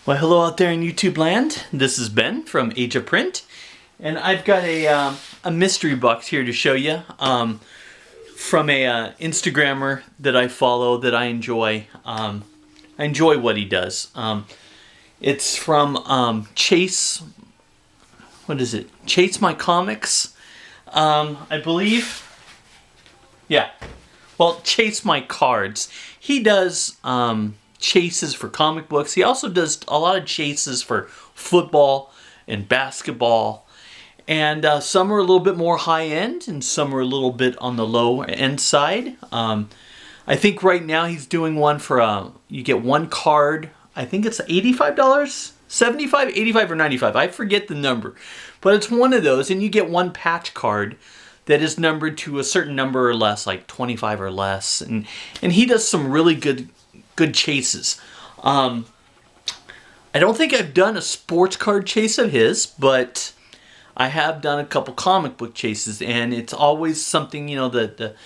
Well, hello out there in YouTube land. This is Ben from Age of Print, and I've got a mystery box here to show you from a Instagrammer that I follow that I enjoy. I enjoy what he does. It's from Chase. What is it? Chase My Comics, I believe. Yeah. Well, Chase My Cards. He does chases for comic books. He also does a lot of chases for football and basketball. And some are a little bit more high end and some are a little bit on the low end side. I think right now he's doing one for, you get one card. I think it's $85, 75, 85, or 95. I forget the number. But it's one of those, and you get one patch card that is numbered to a certain number or less, like 25 or less. And he does some really good chases. I don't think I've done a sports card chase of his, but I have done a couple comic book chases, and it's always something, you know, that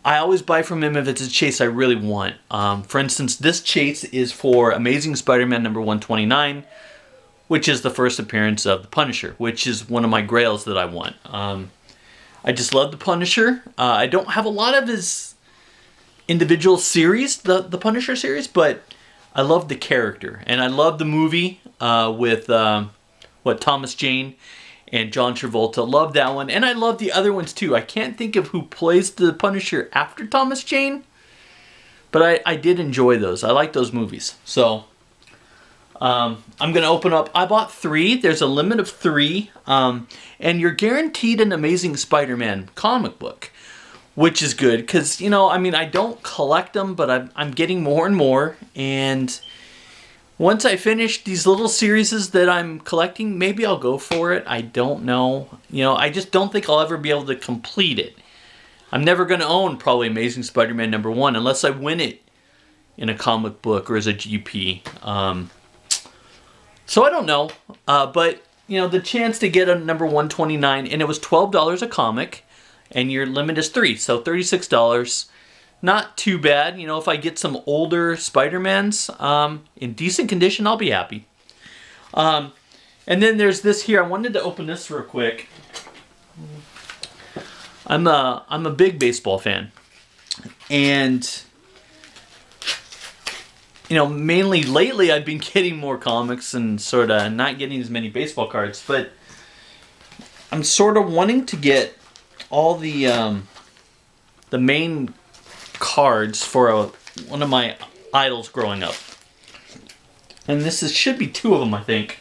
I always buy from him if it's a chase I really want. For instance, this chase is for Amazing Spider-Man number 129, which is the first appearance of the Punisher, which is one of my grails that I want. I just love the Punisher. I don't have a lot of his individual series, the Punisher series, but I love the character, and I love the movie with Thomas Jane and John Travolta. Love that one, and I love the other ones too. I can't think of who plays the Punisher after Thomas Jane, but I did enjoy those. I like those movies. So I'm gonna open up. I bought 3. There's a limit of 3, and you're guaranteed an Amazing Spider-Man comic book, which is good because, you know, I mean, I don't collect them, but I'm getting more and more. And once I finish these little series that I'm collecting, maybe I'll go for it. I don't know. You know, I just don't think I'll ever be able to complete it. I'm never going to own probably Amazing Spider-Man number 1 unless I win it in a comic book or as a GP. So I don't know. But, you know, the chance to get a number 129, and it was $12 a comic. And your limit is 3, so $36. Not too bad. You know, if I get some older Spider-Mans in decent condition, I'll be happy. And then there's this here. I wanted to open this real quick. I'm a big baseball fan. And, you know, mainly lately I've been getting more comics and sort of not getting as many baseball cards. But I'm sort of wanting to get all the main cards for one of my idols growing up, and should be 2 of them, I think.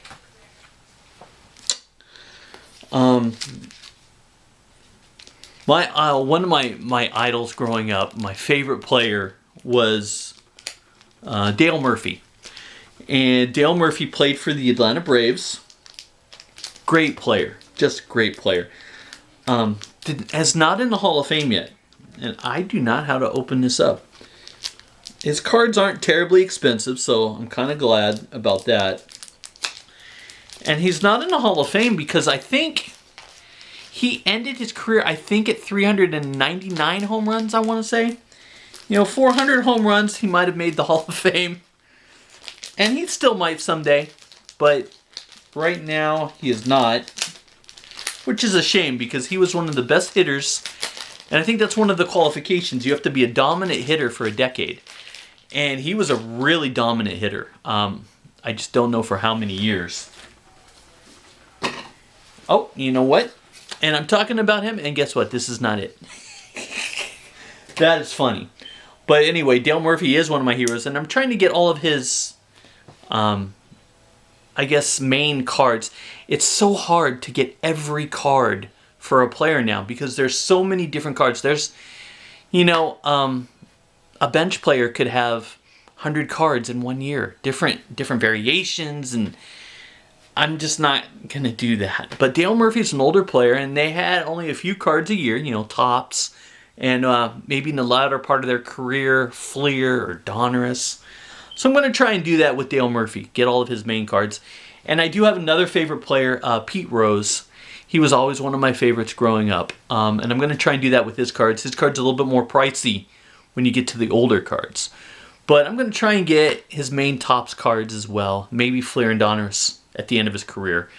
One of my idols growing up, my favorite player was Dale Murphy, and Dale Murphy played for the Atlanta Braves. Great player, just great player. Is not in the Hall of Fame yet, and I do not know how to open this up. His cards aren't terribly expensive, so I'm kind of glad about that. And he's not in the Hall of Fame because I think he ended his career, I think, at 399 home runs, I want to say. You know, 400 home runs, he might have made the Hall of Fame. And he still might someday, but right now he is not. Which is a shame because he was one of the best hitters. And I think that's one of the qualifications. You have to be a dominant hitter for a decade. And he was a really dominant hitter. I just don't know for how many years. Oh, you know what? And I'm talking about him, and guess what? This is not it. That is funny. But anyway, Dale Murphy is one of my heroes. And I'm trying to get all of his I guess main cards. It's so hard to get every card for a player now because there's so many different cards. There's, you know, a bench player could have 100 cards in 1 year, different variations, and I'm just not gonna do that. But Dale Murphy's an older player, and they had only a few cards a year, you know, tops, and maybe in the latter part of their career, Fleer or Donruss. So I'm going to try and do that with Dale Murphy, get all of his main cards. And I do have another favorite player, Pete Rose. He was always one of my favorites growing up. And I'm going to try and do that with his cards. His cards are a little bit more pricey when you get to the older cards. But I'm going to try and get his main Topps cards as well. Maybe Flair and Donruss at the end of his career.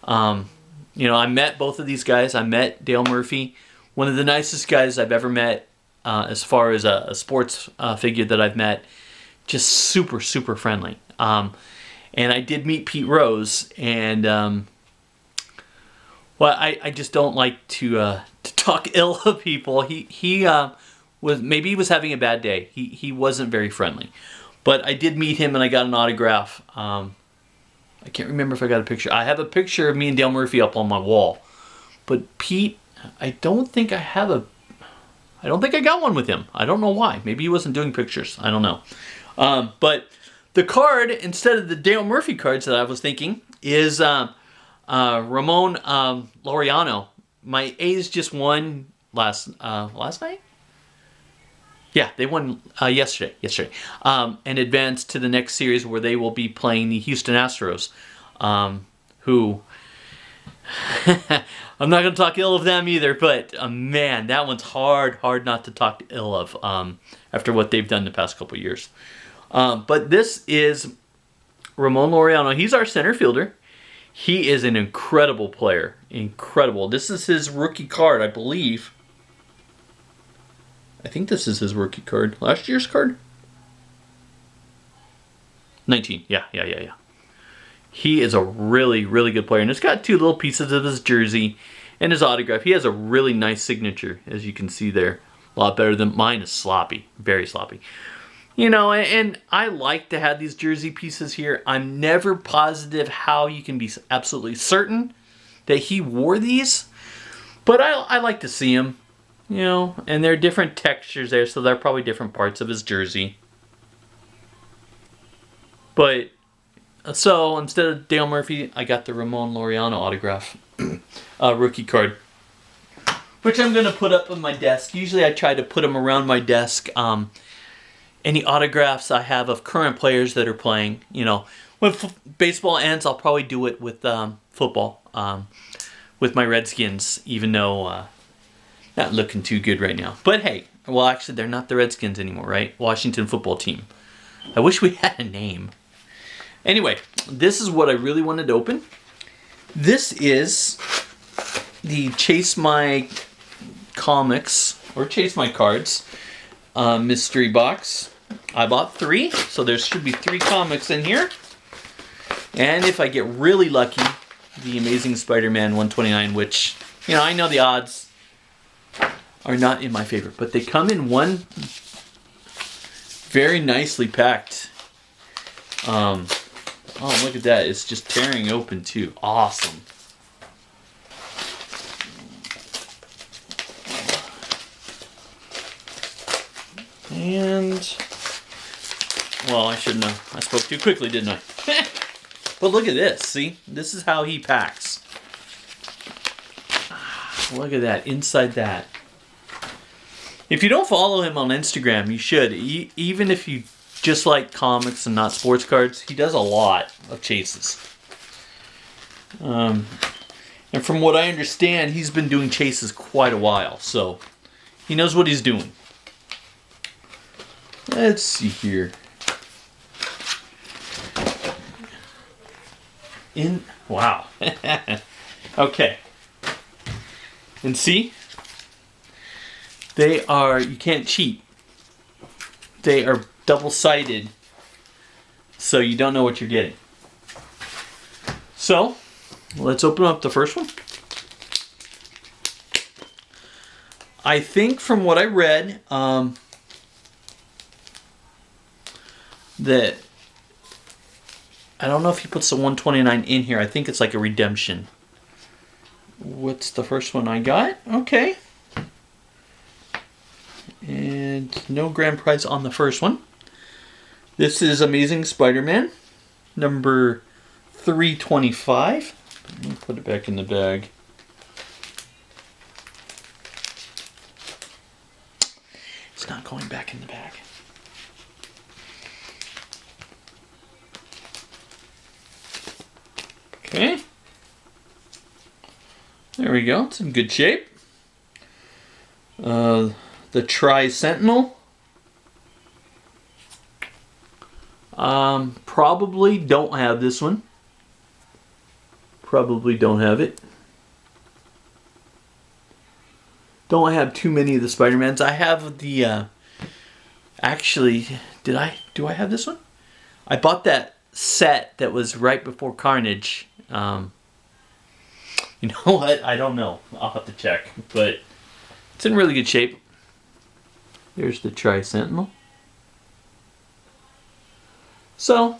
I met both of these guys. I met Dale Murphy, one of the nicest guys I've ever met as far as a sports figure that I've met. Just super, super friendly. And I did meet Pete Rose, and I just don't like to talk ill of people. He was having a bad day. He wasn't very friendly, but I did meet him and I got an autograph. I can't remember if I got a picture. I have a picture of me and Dale Murphy up on my wall, but Pete, I don't think I got one with him. I don't know why. Maybe he wasn't doing pictures. I don't know. But the card, instead of the Dale Murphy cards that I was thinking, is Ramon Laureano. My A's just won last night? Yeah, they won yesterday. And advanced to the next series where they will be playing the Houston Astros, who I'm not going to talk ill of them either, but man, that one's hard not to talk ill of after what they've done the past couple of years. But this is Ramon Laureano. He's our center fielder. He is an incredible player. Incredible. This is his rookie card, I believe. I think this is his rookie card. Last year's card? 19. Yeah. He is a really, really good player. And it's got 2 little pieces of his jersey and his autograph. He has a really nice signature, as you can see there. A lot better than mine is sloppy. Very sloppy. And I like to have these jersey pieces here. I'm never positive how you can be absolutely certain that he wore these. But I like to see them. And there are different textures there, so they're probably different parts of his jersey. But, so instead of Dale Murphy, I got the Ramon Laureano autograph rookie card, which I'm going to put up on my desk. Usually I try to put them around my desk. Any autographs I have of current players that are playing, when baseball ends, I'll probably do it with football, with my Redskins, even though not looking too good right now. But hey, well, actually, they're not the Redskins anymore, right? Washington football team. I wish we had a name. Anyway, this is what I really wanted to open. This is the Chase My Comics, or Chase My Cards, mystery box. I bought 3, so there should be 3 comics in here. And if I get really lucky, the Amazing Spider-Man 129, which, I know the odds are not in my favor, but they come in one very nicely packed. Oh, look at that. It's just tearing open too. Awesome. And, well, I shouldn't have. I spoke too quickly, didn't I? But look at this. See? This is how he packs. Look at that. Inside that. If you don't follow him on Instagram, you should. Even if you just like comics and not sports cards, he does a lot of chases. And from what I understand, he's been doing chases quite a while, so he knows what he's doing. Let's see here. Wow. Okay. And see? They are, you can't cheat. They are double-sided, so you don't know what you're getting. So, let's open up the first one. I think from what I read, that, I don't know if he puts the 129 in here. I think it's like a redemption. What's the first one I got? Okay. And no grand prize on the first one. This is Amazing Spider-Man, number 325. Let me put it back in the bag. It's not going back in the bag. Okay. There we go. It's in good shape. The Tri-Sentinel. Probably don't have this one. Probably don't have it. Don't have too many of the Spider-Mans. I have the, actually, do I have this one? I bought that set that was right before Carnage. You know what? I don't know. I'll have to check. But it's in really good shape. There's the Tri-Sentinel. So,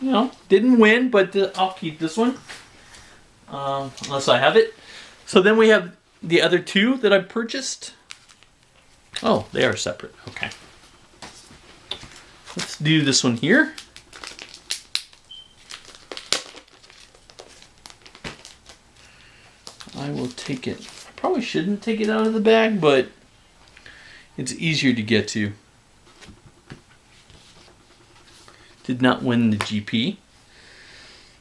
you know, didn't win, but I'll keep this one. Unless I have it. So then we have the other two that I purchased. Oh, they are separate. Okay. Let's do this one here. I will take it. I probably shouldn't take it out of the bag, but it's easier to get to. Did not win the GP.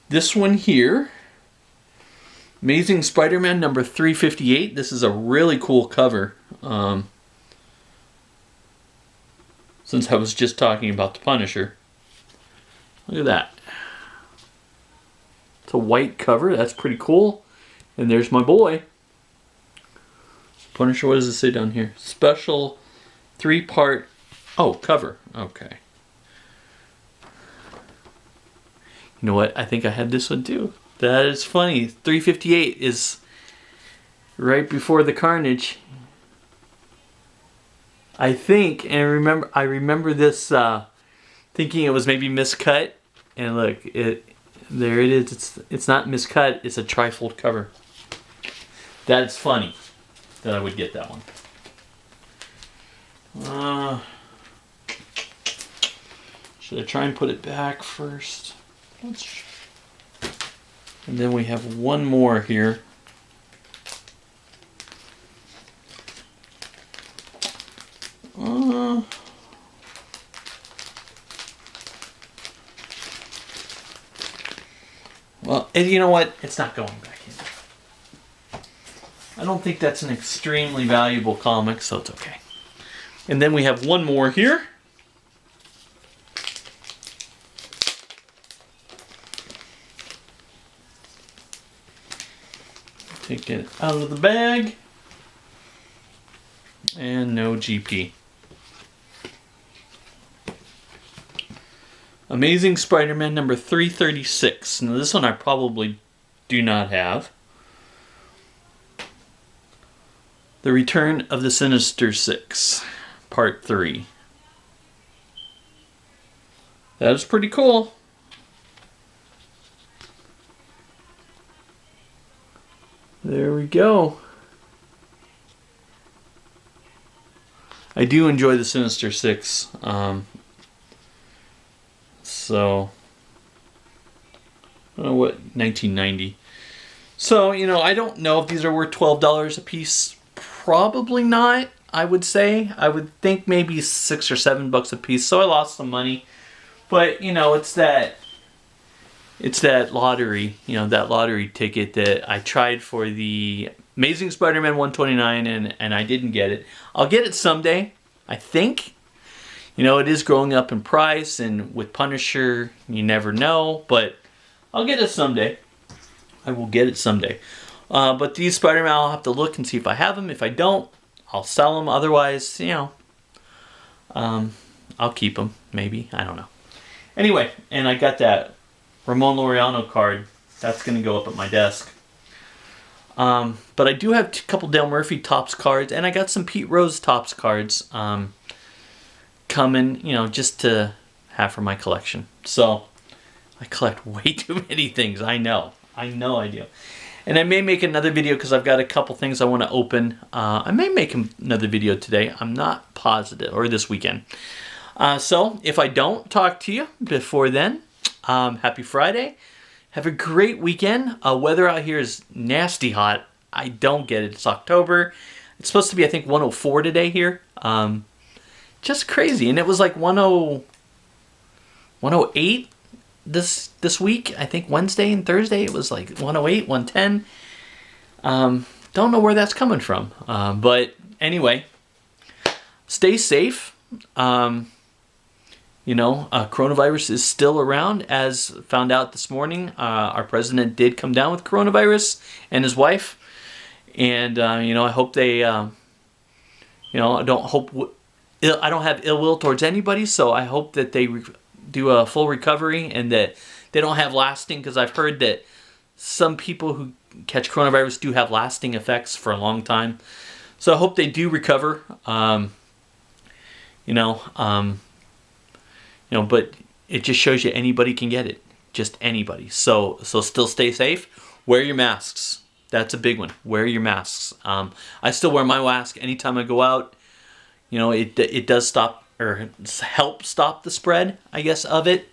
This one here, Amazing Spider-Man number 358. This is a really cool cover. Since I was just talking about the Punisher. Look at that. It's a white cover. That's pretty cool. And there's my boy. Punisher, what does it say down here? Special 3-part... Oh, cover. Okay. You know what? I think I had this one too. That is funny. 358 is right before the Carnage. I think, and I remember this thinking it was maybe miscut. And look, there it is. It's not miscut. It's a trifold cover. That's funny that I would get that one. Should I try and put it back first? And then we have one more here. Well, and you know what? It's not going back in. I don't think that's an extremely valuable comic, so it's okay. And then we have one more here. Take it out of the bag. And no GP. Amazing Spider-Man number 336. Now this one I probably do not have. The Return of the Sinister Six, Part 3. That is pretty cool. There we go. I do enjoy the Sinister Six. So, I don't know what, 1990. So, you know, I don't know if these are worth $12 a piece. Probably not, I would say. I would think maybe $6 or $7 a piece. So I lost some money. But, you know, it's that lottery, you know, that lottery ticket that I tried for the Amazing Spider-Man 129 and I didn't get it. I'll get it someday, I think. You know, it is growing up in price, and with Punisher, you never know, but I'll get it someday. I will get it someday. But these Spider-Man, I'll have to look and see if I have them. If I don't, I'll sell them. Otherwise, you know, I'll keep them, maybe. I don't know. Anyway, and I got that Ramon Laureano card. That's going to go up at my desk. But I do have a couple Dale Murphy Topps cards, and I got some Pete Rose Topps cards coming, you know, just to have for my collection. So I collect way too many things. I know I do. And I may make another video because I've got a couple things I want to open. I may make another video today. I'm not positive, or this weekend. So if I don't talk to you before then, happy Friday. Have a great weekend. Weather out here is nasty hot. I don't get it. It's October. It's supposed to be, I think, 104 today here. Just crazy. And it was like 108 this week. I think Wednesday and Thursday it was like 108, 110. Don't know where that's coming from. But anyway, stay safe. You coronavirus is still around. As found out this morning, our president did come down with coronavirus and his wife. And, I hope they, I don't have ill will towards anybody, so I hope that they do a full recovery and that they don't have lasting, because I've heard that some people who catch coronavirus do have lasting effects for a long time. So I hope they do recover. But it just shows you anybody can get it. Just anybody. So still stay safe. Wear your masks. That's a big one. Wear your masks. I still wear my mask anytime I go out. It does stop or help stop the spread, I guess, of it.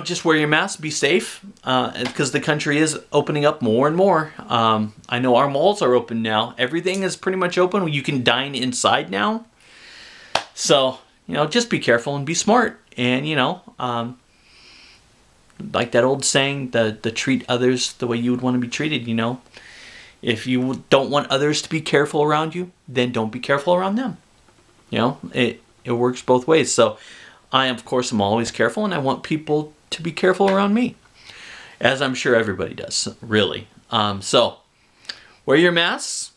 Just wear your mask. Be safe, because the country is opening up more and more. I know our malls are open now. Everything is pretty much open. You can dine inside now. So, just be careful and be smart. And, like that old saying, the treat others the way you would want to be treated, If you don't want others to be careful around you, then don't be careful around them. It works both ways. So I, of course, am always careful, and I want people to be careful around me, as I'm sure everybody does, really. So wear your masks.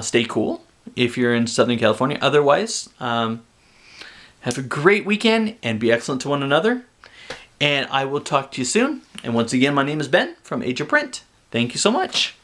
Stay cool if you're in Southern California. Otherwise, have a great weekend and be excellent to one another. And I will talk to you soon. And once again, my name is Ben from Age of Print. Thank you so much.